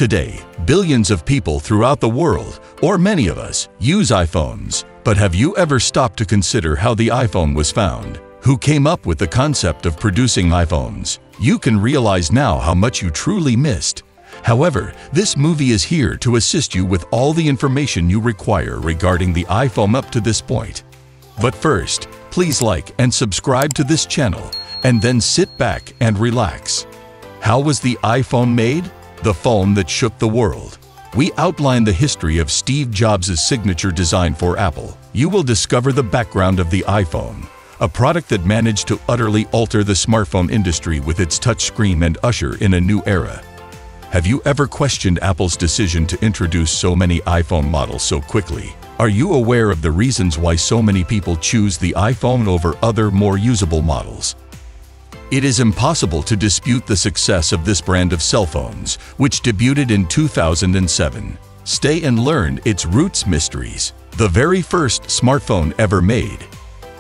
Today, billions of people throughout the world, or many of us, use iPhones. But have you ever stopped to consider how the iPhone was found? Who came up with the concept of producing iPhones? You can realize now how much you truly missed. However, this movie is here to assist you with all the information you require regarding the iPhone up to this point. But first, please like and subscribe to this channel, and then sit back and relax. How was the iPhone made? The phone that shook the world. We outline the history of Steve Jobs' signature design for Apple. You will discover the background of the iPhone, a product that managed to utterly alter the smartphone industry with its touchscreen and usher in a new era. Have you ever questioned Apple's decision to introduce so many iPhone models so quickly? Are you aware of the reasons why so many people choose the iPhone over other, more usable models? It is impossible to dispute the success of this brand of cell phones, which debuted in 2007. Stay and learn its roots mysteries. The very first smartphone ever made.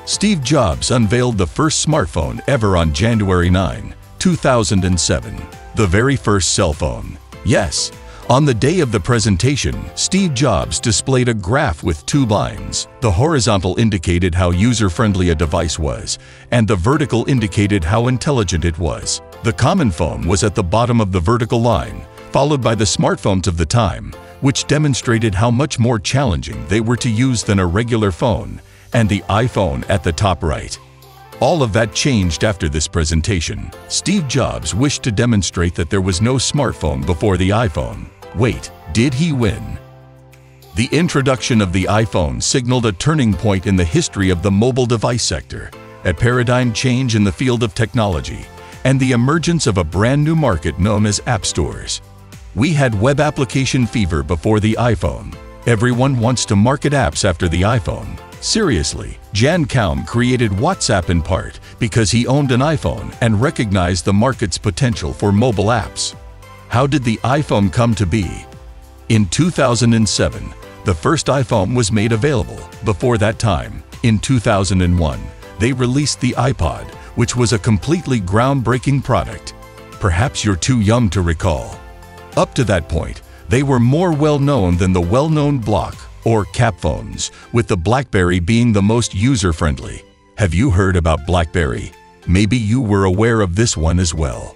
Steve Jobs unveiled the first smartphone ever on January 9, 2007. The very first cell phone. Yes, on the day of the presentation, Steve Jobs displayed a graph with two lines. The horizontal indicated how user-friendly a device was, and the vertical indicated how intelligent it was. The common phone was at the bottom of the vertical line, followed by the smartphones of the time, which demonstrated how much more challenging they were to use than a regular phone, and the iPhone at the top right. All of that changed after this presentation. Steve Jobs wished to demonstrate that there was no smartphone before the iPhone. Wait, did he win? The introduction of the iPhone signaled a turning point in the history of the mobile device sector, a paradigm change in the field of technology, and the emergence of a brand new market known as app stores. We had web application fever before the iPhone. Everyone wants to market apps after the iPhone. Seriously, Jan Koum created WhatsApp in part because he owned an iPhone and recognized the market's potential for mobile apps. How did the iPhone come to be? In 2007, the first iPhone was made available. Before that time, in 2001, they released the iPod, which was a completely groundbreaking product. Perhaps you're too young to recall. Up to that point, they were more well-known than the well-known block or cap phones, with the BlackBerry being the most user-friendly. Have you heard about BlackBerry? Maybe you were aware of this one as well.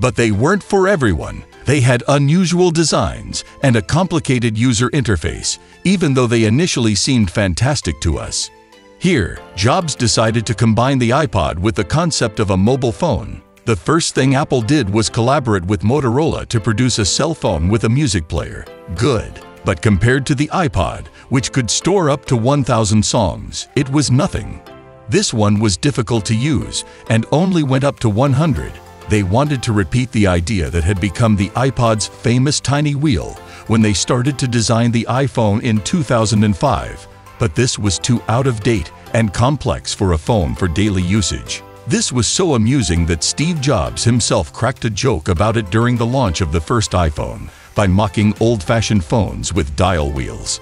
But they weren't for everyone. They had unusual designs and a complicated user interface, even though they initially seemed fantastic to us. Here, Jobs decided to combine the iPod with the concept of a mobile phone. The first thing Apple did was collaborate with Motorola to produce a cell phone with a music player. Good. But compared to the iPod, which could store up to 1,000 songs, it was nothing. This one was difficult to use and only went up to 100. They wanted to repeat the idea that had become the iPod's famous tiny wheel when they started to design the iPhone in 2005. But this was too out of date and complex for a phone for daily usage. This was so amusing that Steve Jobs himself cracked a joke about it during the launch of the first iPhone by mocking old-fashioned phones with dial wheels.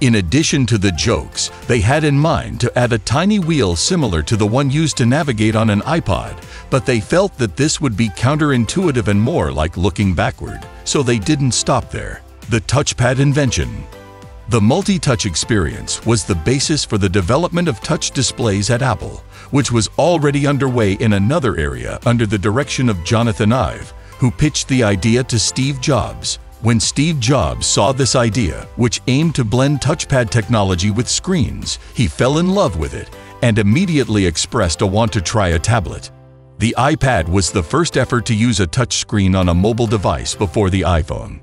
In addition to the jokes, they had in mind to add a tiny wheel similar to the one used to navigate on an iPod, but they felt that this would be counterintuitive and more like looking backward, so they didn't stop there. The touchpad invention. The multi-touch experience was the basis for the development of touch displays at Apple, which was already underway in another area under the direction of Jonathan Ive, who pitched the idea to Steve Jobs. When Steve Jobs saw this idea, which aimed to blend touchpad technology with screens, he fell in love with it and immediately expressed a want to try a tablet. The iPad was the first effort to use a touchscreen on a mobile device before the iPhone.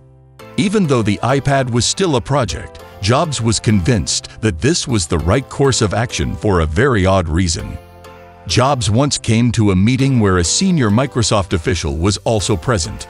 Even though the iPad was still a project, Jobs was convinced that this was the right course of action for a very odd reason. Jobs once came to a meeting where a senior Microsoft official was also present.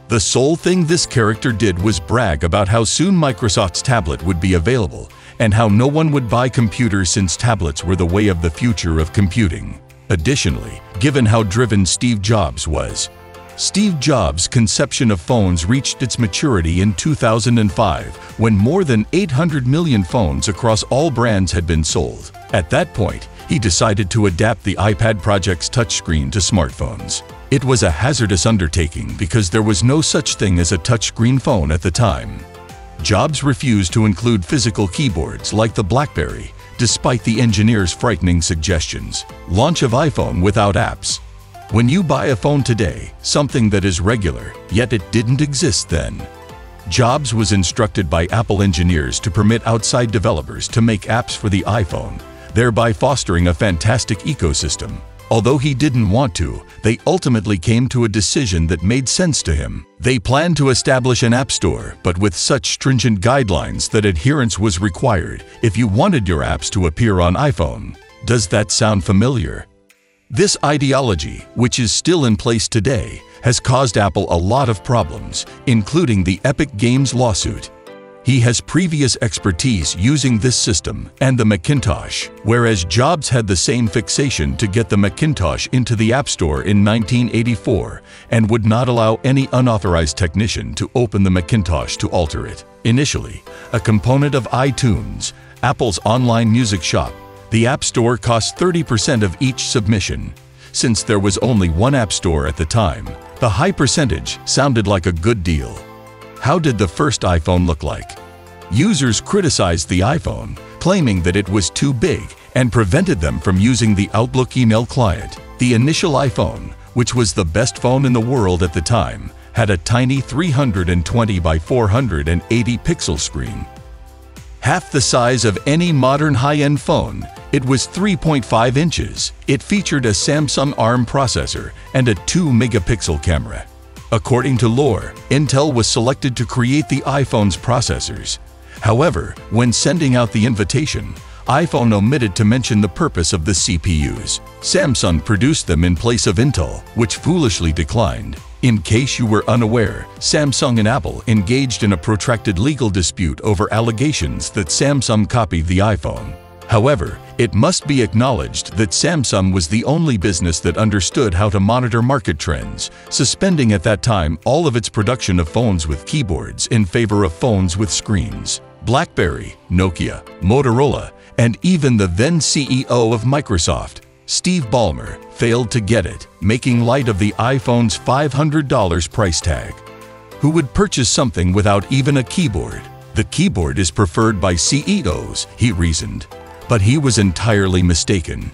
The sole thing this character did was brag about how soon Microsoft's tablet would be available and how no one would buy computers since tablets were the way of the future of computing. Additionally, given how driven Steve Jobs was, Steve Jobs' conception of phones reached its maturity in 2005 when more than 800 million phones across all brands had been sold. At that point, he decided to adapt the iPad project's touchscreen to smartphones. It was a hazardous undertaking because there was no such thing as a touchscreen phone at the time. Jobs refused to include physical keyboards like the BlackBerry, despite the engineer's frightening suggestions. Launch of iPhone without apps. When you buy a phone today, something that is regular, yet it didn't exist then. Jobs was instructed by Apple engineers to permit outside developers to make apps for the iPhone, thereby fostering a fantastic ecosystem. Although he didn't want to, they ultimately came to a decision that made sense to him. They planned to establish an app store, but with such stringent guidelines that adherence was required if you wanted your apps to appear on iPhone. Does that sound familiar? This ideology, which is still in place today, has caused Apple a lot of problems, including the Epic Games lawsuit. He has previous expertise using this system and the Macintosh, whereas Jobs had the same fixation to get the Macintosh into the App Store in 1984 and would not allow any unauthorized technician to open the Macintosh to alter it. Initially, a component of iTunes, Apple's online music shop, the App Store cost 30% of each submission. Since there was only one App Store at the time, the high percentage sounded like a good deal. How did the first iPhone look like? Users criticized the iPhone, claiming that it was too big and prevented them from using the Outlook email client. The initial iPhone, which was the best phone in the world at the time, had a tiny 320 by 480 pixel screen. Half the size of any modern high-end phone, it was 3.5 inches. It featured a Samsung ARM processor and a 2-megapixel camera. According to lore, Intel was selected to create the iPhone's processors. However, when sending out the invitation, iPhone omitted to mention the purpose of the CPUs. Samsung produced them in place of Intel, which foolishly declined. In case you were unaware, Samsung and Apple engaged in a protracted legal dispute over allegations that Samsung copied the iPhone. However, it must be acknowledged that Samsung was the only business that understood how to monitor market trends, suspending at that time all of its production of phones with keyboards in favor of phones with screens. BlackBerry, Nokia, Motorola, and even the then CEO of Microsoft, Steve Ballmer, failed to get it, making light of the iPhone's $500 price tag. Who would purchase something without even a keyboard? The keyboard is preferred by CEOs, he reasoned. But he was entirely mistaken.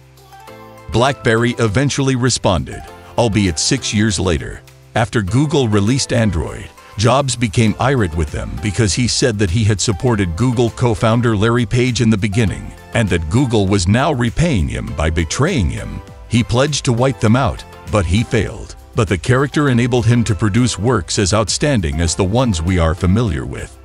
BlackBerry eventually responded, albeit 6 years later. After Google released Android, Jobs became irate with them because he said that he had supported Google co-founder Larry Page in the beginning, and that Google was now repaying him by betraying him. He pledged to wipe them out, but he failed. But the character enabled him to produce works as outstanding as the ones we are familiar with.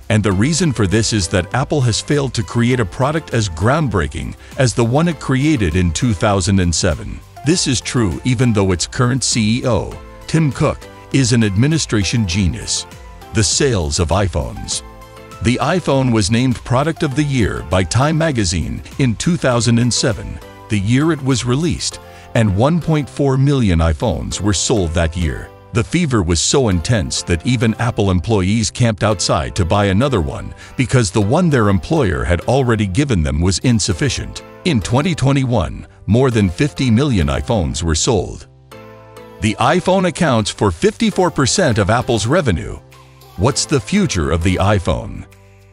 And the reason for this is that Apple has failed to create a product as groundbreaking as the one it created in 2007. This is true even though its current CEO, Tim Cook, is an administration genius. The sales of iPhones. The iPhone was named Product of the Year by Time magazine in 2007, the year it was released, and 1.4 million iPhones were sold that year. The fever was so intense that even Apple employees camped outside to buy another one because the one their employer had already given them was insufficient. In 2021, more than 50 million iPhones were sold. The iPhone accounts for 54% of Apple's revenue. What's the future of the iPhone?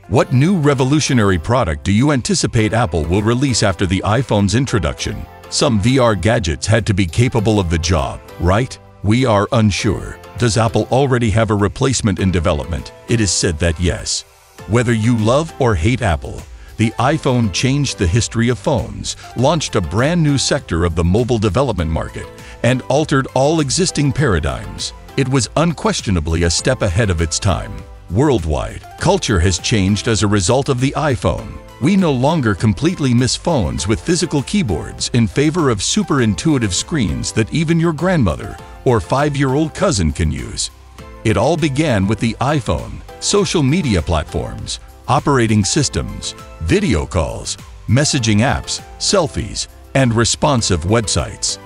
What new revolutionary product do you anticipate Apple will release after the iPhone's introduction? Some VR gadgets had to be capable of the job, right? We are unsure. Does Apple already have a replacement in development? It is said that yes. Whether you love or hate Apple, the iPhone changed the history of phones, launched a brand new sector of the mobile development market, and altered all existing paradigms. It was unquestionably a step ahead of its time. Worldwide, culture has changed as a result of the iPhone. We no longer completely miss phones with physical keyboards in favor of super intuitive screens that even your grandmother or 5-year-old cousin can use. It all began with the iPhone, social media platforms, operating systems, video calls, messaging apps, selfies, and responsive websites.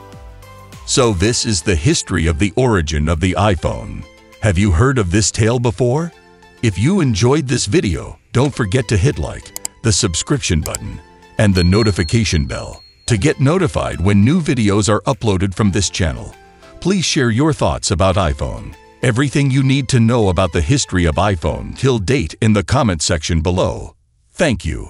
So this is the history of the origin of the iPhone. Have you heard of this tale before? If you enjoyed this video, don't forget to hit like, the subscription button, and the notification bell to get notified when new videos are uploaded from this channel. please share your thoughts about iPhone. Everything you need to know about the history of iPhone till date in the comment section below. Thank you.